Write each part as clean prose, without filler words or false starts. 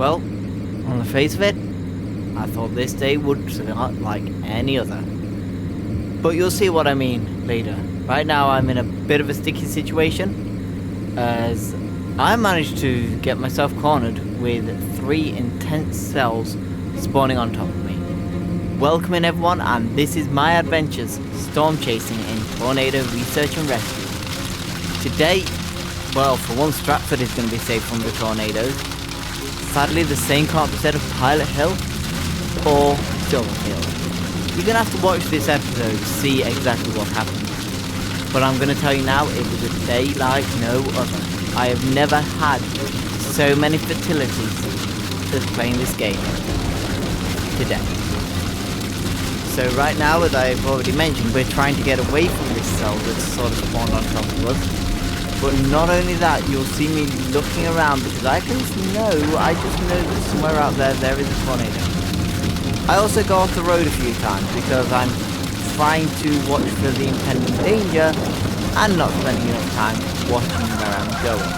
Well, on the face of it, I thought this day would start like any other. But you'll see what I mean later. Right now I'm in a bit of a sticky situation, as I managed to get myself cornered with 3 intense cells spawning on top of me. Welcome everyone, and this is my adventures, storm chasing in Tornado Research and Rescue. Today, well, for once Stratford is going to be safe from the tornadoes. Sadly, the same can't be said of Pilot Hill or Silver Hill. You're going to have to watch this episode to see exactly what happened. But I'm going to tell you now, it was a day like no other. I have never had so many fatalities as playing this game today. So right now, as I've already mentioned, we're trying to get away from this cell that's sort of spawned on top of us. But not only that, you'll see me looking around because I just know that somewhere out there is a tornado. I also go off the road a few times because I'm trying to watch for the impending danger and not spending enough time watching where I'm going.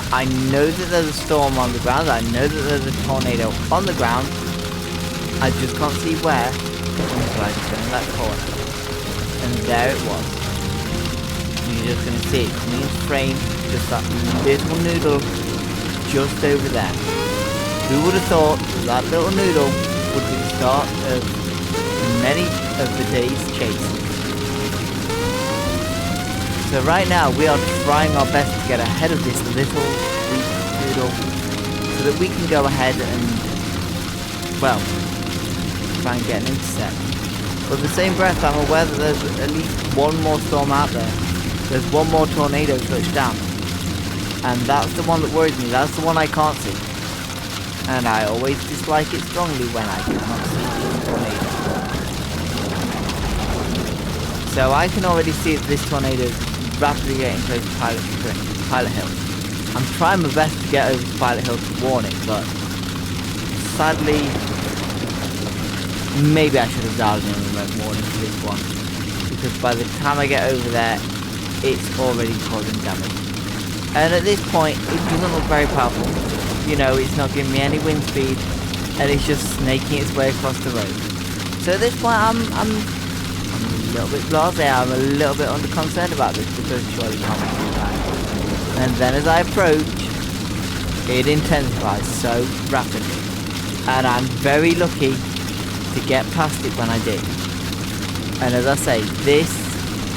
I know that there's a storm on the ground, I know that there's a tornado on the ground, I just can't see where until I turn that corner. And there it was. You're just going to see it coming into frame, just that little noodle just over there. Who would have thought that little noodle would be the start of many of the day's chase. So right now we are trying our best to get ahead of this little weak noodle so that we can go ahead and, well, try and get an intercept. But at the same breath, I'm aware that there's at least one more storm out there. There's one more tornado touched down. And that's the one that worries me. That's the one I can't see. And I always dislike it strongly when I cannot see this tornado. So I can already see that this tornado is rapidly getting close to Pilot Hill. I'm trying my best to get over to Pilot Hill to warn it, but sadly, maybe I should have dialed in a remote warning for this one, because by the time I get over there, it's already causing damage. And at this point, it doesn't look very powerful. You know, it's not giving me any wind speed, and it's just snaking its way across the road. So at this point, I'm a little bit blasé. I'm a little bit under concerned about this, because surely it can't be too bad. And then as I approach, it intensifies so rapidly, and I'm very lucky to get past it when I did. And as I say, this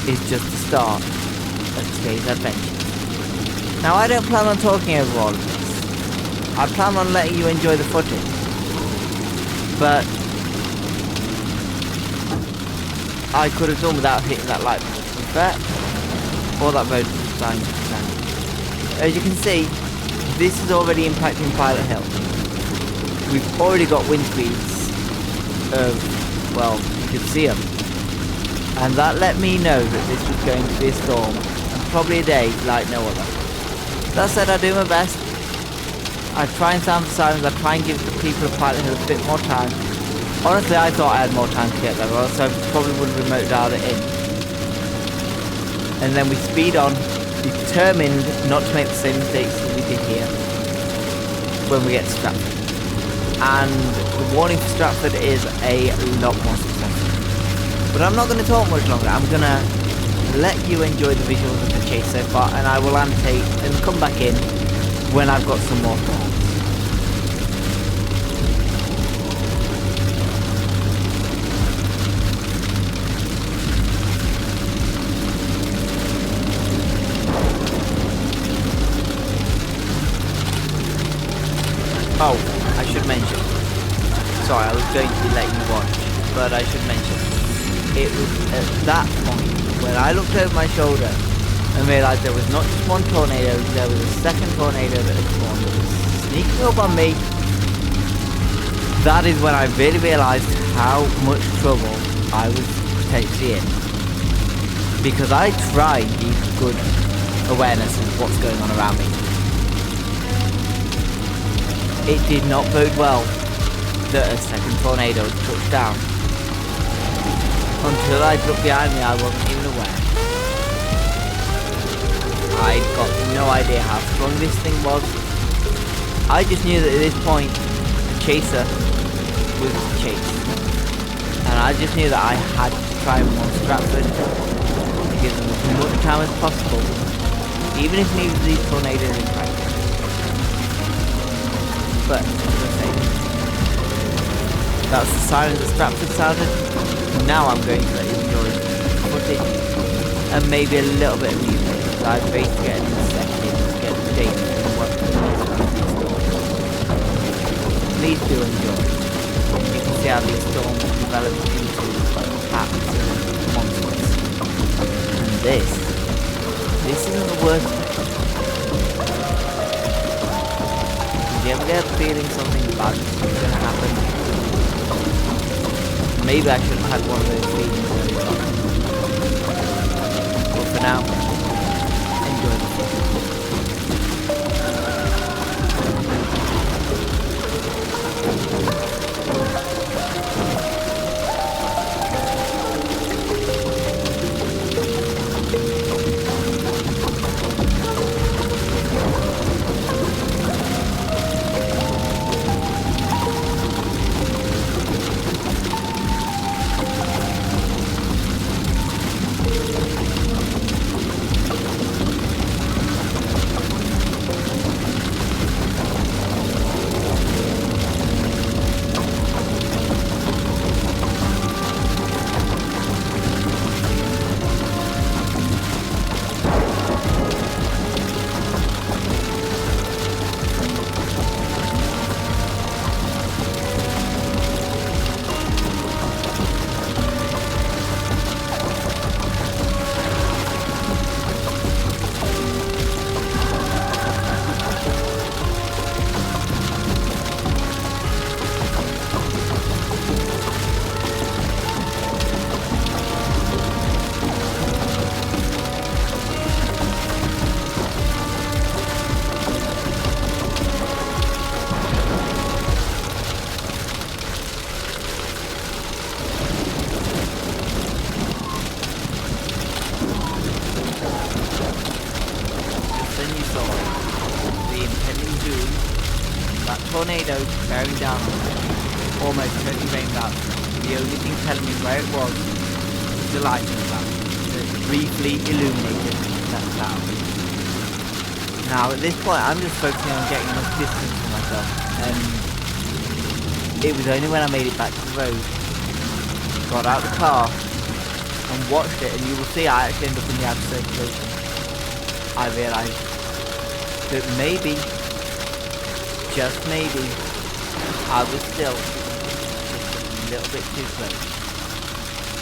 is just the start of today's adventure. Now, I don't plan on talking over all of this. I plan on letting you enjoy the footage. But I could have done without hitting that light bulb, to be fair. Or that road was dying to stand. As you can see, this is already impacting Pilot Hill. We've already got wind speeds of, well, you could see them. And that let me know that this was going to be a storm, and probably a day like no other. That said, I do my best. I try and sound the sirens, I try and give the people of Pilot Hill a bit more time. Honestly, I thought I had more time to get there, or else I probably would have remote dialed it in. And then we speed on, determined not to make the same mistakes that we did here when we get to Stratford. And the warning for Stratford is a lot more successful. But I'm not going to talk much longer. I'm going to let you enjoy the visuals of the chase so far, and I will annotate and come back in when I've got some more thoughts. Oh, I should mention. Sorry, I was going to let you watch, but I should mention. It was at that point when I looked over my shoulder and realised there was not just one tornado, there was a second tornado that had spawned that was sneaking up on me. That is when I really realised how much trouble I was potentially in. Because I try and keep good awareness of what's going on around me. It did not bode well that a second tornado had touched down. Until I looked behind me, I wasn't even aware. I'd got no idea how strong this thing was. I just knew that at this point, the chaser was chased. And I just knew that I had to try and warn Stratford to give them as much time as possible, even if neither of these tornadoes impact. But, as I say, that's the sirens that Stratford sounded. Now I'm going to let you enjoy the footage and maybe a little bit of music, because I've basically get in a second to get the data from what the Please do enjoy. You can see how these storms develop into absolute monsters. And this isn't the worst of it. Did you ever get a feeling something bad is going to happen? Maybe I should have had one of those feelings earlier on. But for now, enjoy the footage. Tornado bearing down on it, almost totally rained out. The only thing telling me where it was the lighting lamp that briefly illuminated that cloud. Now at this point I'm just focusing on getting enough distance for myself, and it was only when I made it back to the road, got out the car and watched it, and you will see I actually end up in the outer circulation, I realised that maybe, just maybe, I was still just a little bit too close.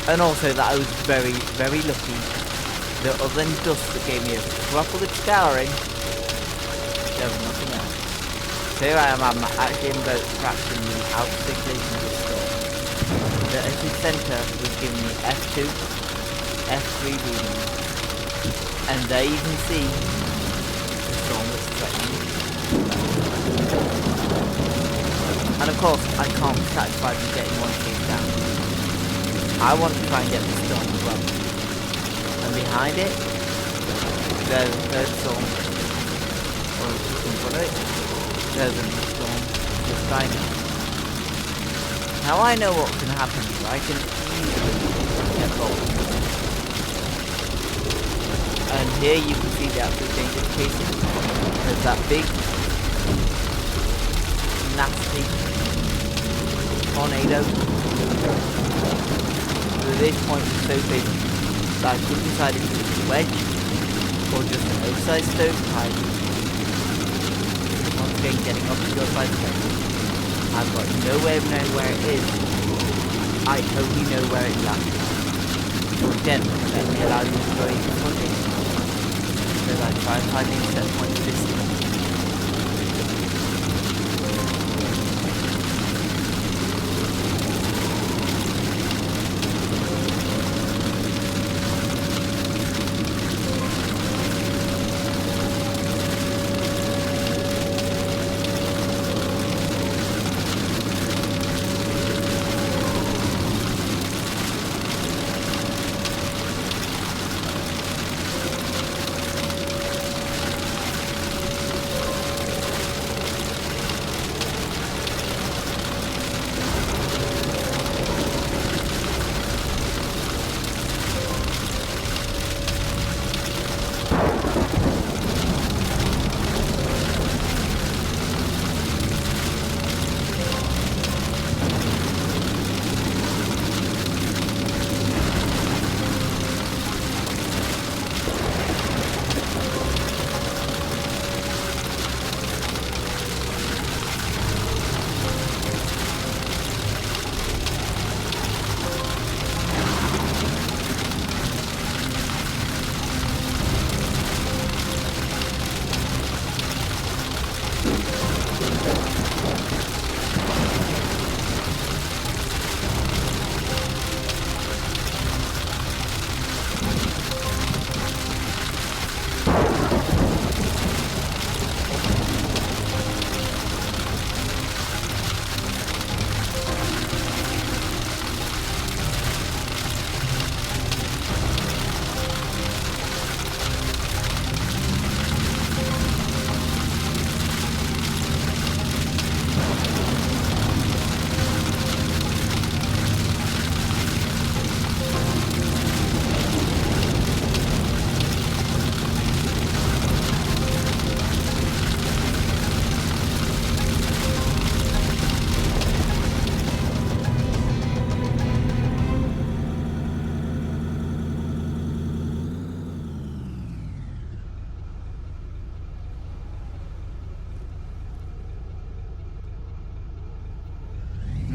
And also that I was very, very lucky that other than dust that gave me a proper good scouring, there was nothing else. So here I am, I'm actually in boat trapped in the outer circulation of the storm. The epicenter was giving me F2, F3 readings. And there you can see the storm that's threatening. And of course, I can't be satisfied with getting one chase down. I want to try and get the storm as well. And behind it, there's a third storm. Or just in front of it, there's another storm just right now. Now I know what can happen here. I can easily get rolled. And here you can see the absolute danger of chasing. There's that big, nasty tornado. But at this point it's so big that I couldn't decide if it was a wedge or just an oversized stovepipe. Once again, getting obscured by the text. I've got no way of knowing where it is. I only know where it's at. Again, let me allow you to enjoy the footage as I try and find the set point distance.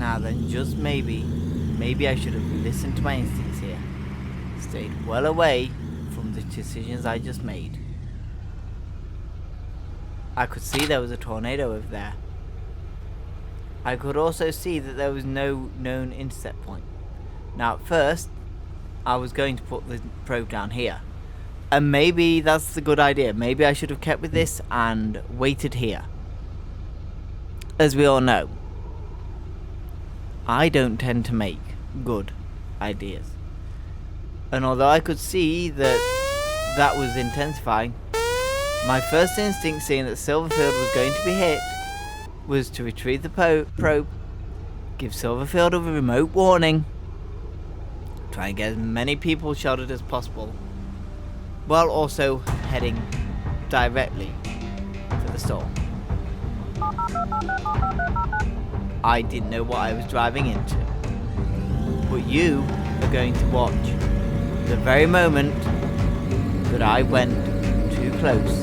Now then, just maybe I should have listened to my instincts here. Stayed well away from the decisions I just made. I could see there was a tornado over there. I could also see that there was no known intercept point. Now at first, I was going to put the probe down here. And maybe that's the good idea. Maybe I should have kept with this and waited here. As we all know, I don't tend to make good ideas. And although I could see that was intensifying, my first instinct, seeing that Silverfield was going to be hit, was to retrieve the probe, give Silverfield a remote warning, try and get as many people sheltered as possible, while also heading directly to the storm. I didn't know what I was driving into, but you are going to watch the very moment that I went too close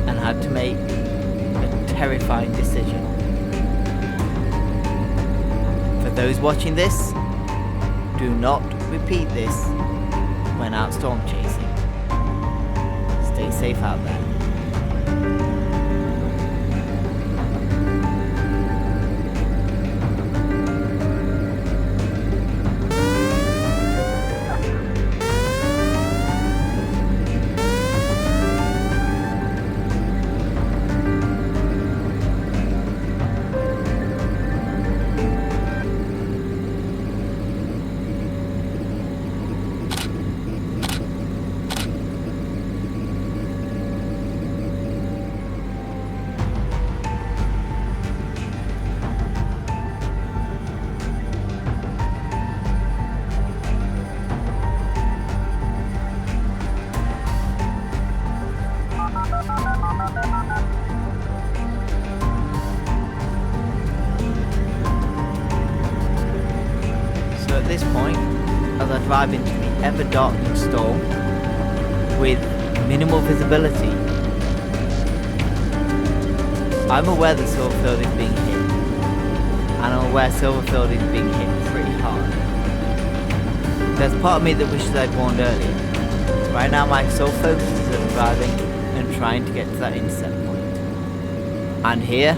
and had to make a terrifying decision. For those watching this, do not repeat this when out storm chasing. Stay safe out there. At this point, as I drive into the ever-darkening storm with minimal visibility, I'm aware that Silverfield is being hit, and I'm aware Silverfield is being hit pretty hard. There's part of me that wishes I'd warned earlier. Right now my sole focus is on driving and trying to get to that intercept point. And here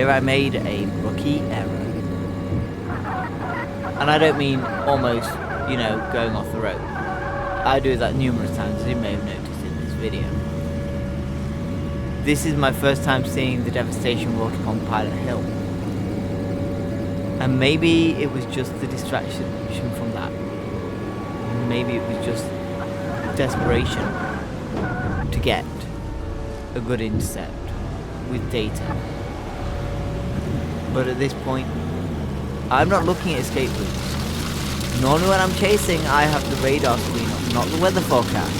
I made a rookie error. And I don't mean almost, going off the road. I do that numerous times, as you may have noticed in this video. This is my first time seeing the devastation wrought upon Pilot Hill. And maybe it was just the distraction from that. Maybe it was just desperation to get a good intercept with data. But at this point, I'm not looking at escape routes. Normally when I'm chasing, I have the radar screen up, not the weather forecast.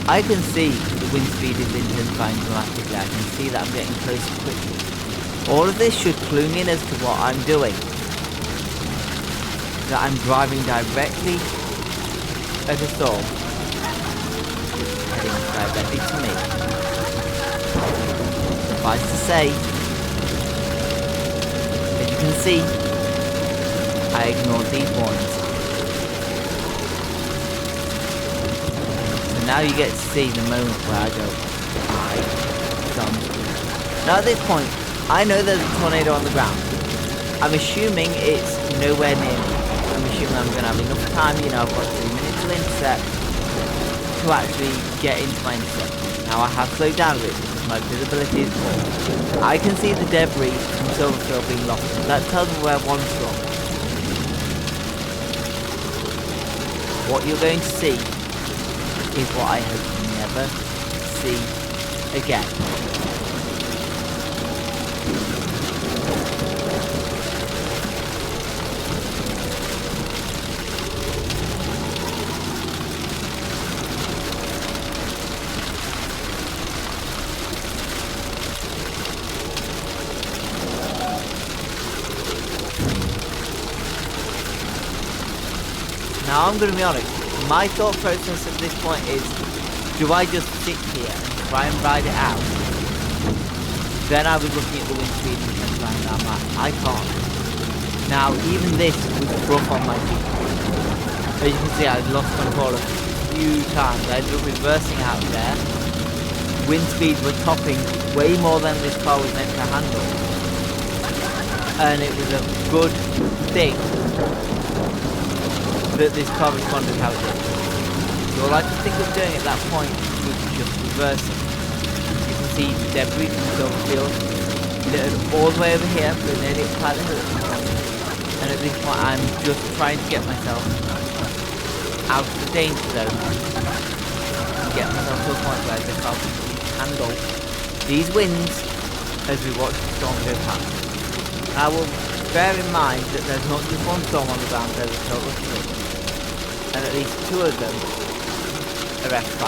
I can see the wind speed is intensifying dramatically. I can see that I'm getting closer quickly. All of this should clue me in as to what I'm doing. That I'm driving directly at a storm, heading directly to me. Suffice to say, as you can see, I ignored these warnings. So now you get to see the moment where I go, now at this point, I know there's a tornado on the ground. I'm assuming it's nowhere near me. I'm assuming I'm going to have enough time, I've got 3 minutes to intercept, to actually get into my intercept. Now I have slowed down a bit because my visibility is poor. I can see the debris from Silverfield being lost. That tells me where one's from. What you're going to see is what I hope you never see again. Now I'm going to be honest, my thought process at this point is, do I just sit here and try and ride it out? Then I was looking at the wind speed and I'm like, I can't. Now, even this was rough on my Jeep. As you can see, I lost control a few times. I ended up reversing out there. Wind speeds were topping way more than this car was meant to handle. And it was a good thing that this car responded how it did. So all I could think of doing at that point was just reversing. You can see debris from the Silverfield littered all the way over here, but nearly a pile of hills. And at this point I'm just trying to get myself out of the danger zone and get myself to a point where the car can handle these winds as we watch the storm go past. I will bear in mind that there's not just one storm on the ground, there's a total of 3. And at least 2 of them are F5.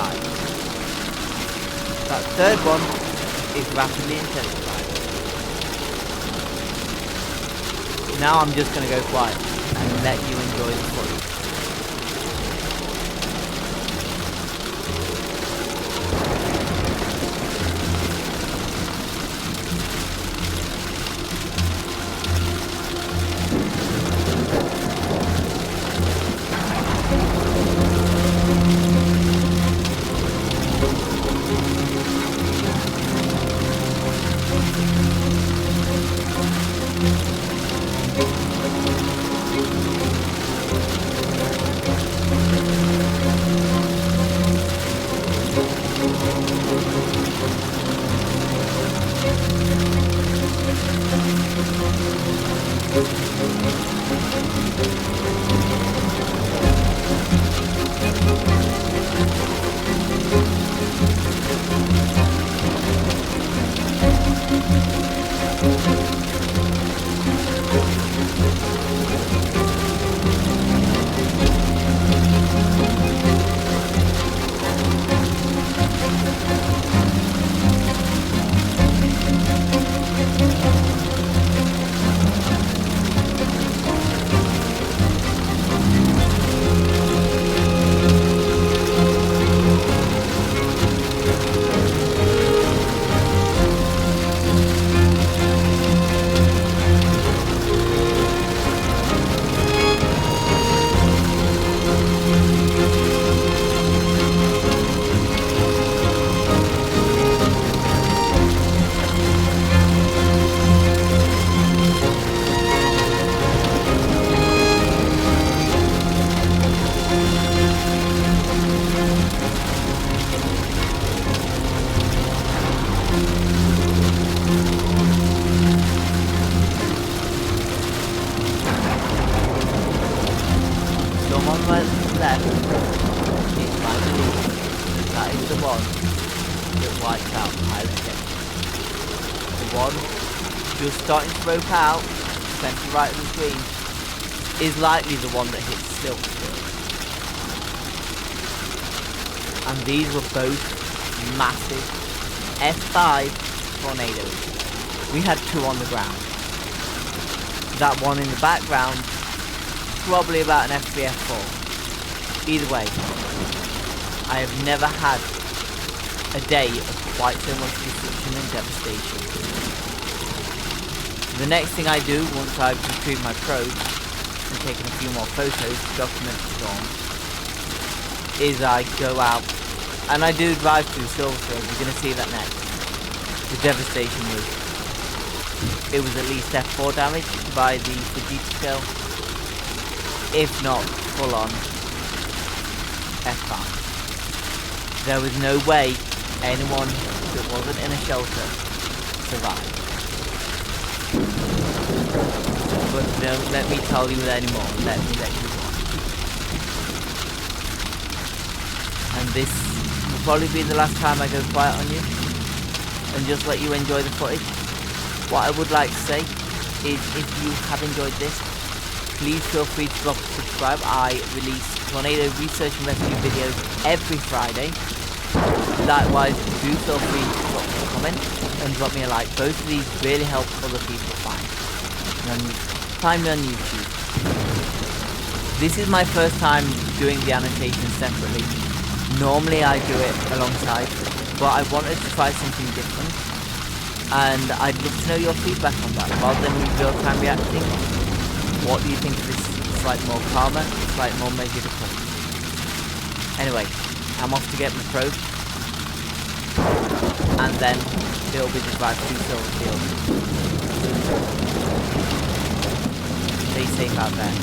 That third one is rapidly intensified. Now I'm just going to go quiet and let you enjoy the footage. left is my belief that is the one that wipes out Pilot Game. The one just starting to rope out, center right of the screen, is likely the one that hits Silverfield. And these were both massive F5 tornadoes. We had two on the ground. That one in the background, probably about an F3, F4. Either way, I have never had a day of quite so much destruction and devastation. The next thing I do, once I've retrieved my probe and taken a few more photos to document the storm, is I go out, and I do drive through Silverfield. You're going to see that next. The devastation was, it was at least F4 damage by the Fujita scale, if not full on F5. There was no way anyone that wasn't in a shelter survived. But don't let me tell you anymore, let me let you watch. And this will probably be the last time I go quiet on you and just let you enjoy the footage. What I would like to say is, if you have enjoyed this, please feel free to drop a subscribe. I release tornado research and rescue videos every Friday. Likewise, do feel free to drop a comment and drop me a like. Both of these really help other people find me on YouTube. This is my first time doing the annotations separately. Normally I do it alongside, but I wanted to try something different. and I'd love to know your feedback on that. Rather than me real-time reacting, what do you think of this slightly more calmer, slightly more measured approach? Anyway, I'm off to get my probe, and then it'll be the drive to Silverfield. Stay safe out there.